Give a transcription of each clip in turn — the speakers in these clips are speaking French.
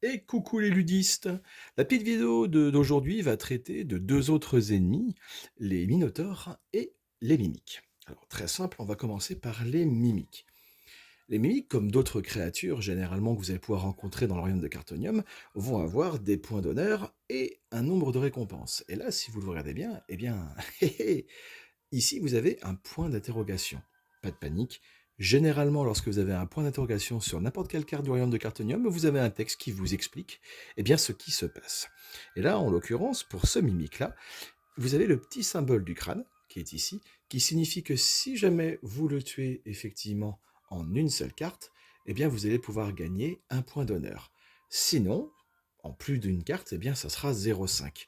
Et coucou les ludistes! La petite vidéo d'aujourd'hui va traiter de deux autres ennemis, les minotaures et les mimiques. Alors très simple, on va commencer par les mimiques. Les mimiques, comme d'autres créatures généralement que vous allez pouvoir rencontrer dans le royaume de Cartonium, vont avoir des points d'honneur et un nombre de récompenses. Et là, si vous le regardez bien, eh bien, ici vous avez un point d'interrogation. Pas de panique. Généralement, lorsque vous avez un point d'interrogation sur n'importe quelle carte du royaume de Cartonium, vous avez un texte qui vous explique ce qui se passe. Et là, en l'occurrence, pour ce mimique-là, vous avez le petit symbole du crâne, qui est ici, qui signifie que si jamais vous le tuez effectivement en une seule carte, vous allez pouvoir gagner un point d'honneur. Sinon, en plus d'une carte, ça sera 0,5.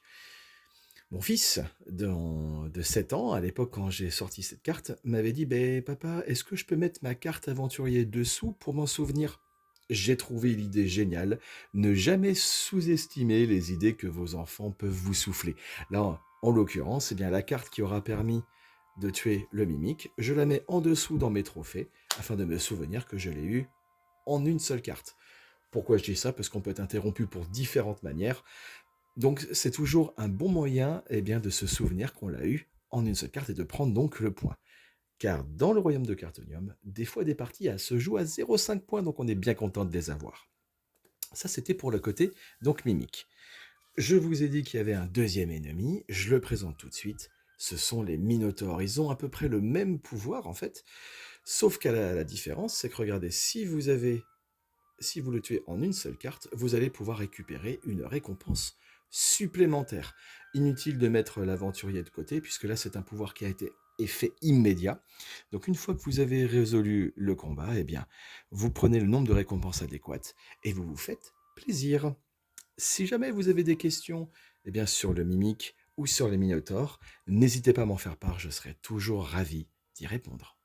Mon fils, de 7 ans, à l'époque quand j'ai sorti cette carte, m'avait dit ben papa, est-ce que je peux mettre ma carte aventurier dessous pour m'en souvenir? J'ai trouvé l'idée géniale. Ne jamais sous-estimer les idées que vos enfants peuvent vous souffler. Là, en l'occurrence, la carte qui aura permis de tuer le mimique, je la mets en dessous dans mes trophées afin de me souvenir que je l'ai eu en une seule carte. Pourquoi je dis ça? Parce qu'on peut être interrompu pour différentes manières. Donc c'est toujours un bon moyen de se souvenir qu'on l'a eu en une seule carte et de prendre donc le point. Car dans le royaume de Cartonium, des fois des parties se jouent à 0,5 points, donc on est bien content de les avoir. Ça c'était pour le côté donc mimique. Je vous ai dit qu'il y avait un deuxième ennemi, je le présente tout de suite, ce sont les minotaures. Ils ont à peu près le même pouvoir en fait, sauf qu'à la différence, c'est que regardez, si vous le tuez en une seule carte, vous allez pouvoir récupérer une récompense supplémentaire. Inutile de mettre l'aventurier de côté, puisque là c'est un pouvoir qui a été effet immédiat. Donc une fois que vous avez résolu le combat, vous prenez le nombre de récompenses adéquates et vous vous faites plaisir. Si jamais vous avez des questions sur le mimique ou sur les minotaures, n'hésitez pas à m'en faire part, je serai toujours ravi d'y répondre.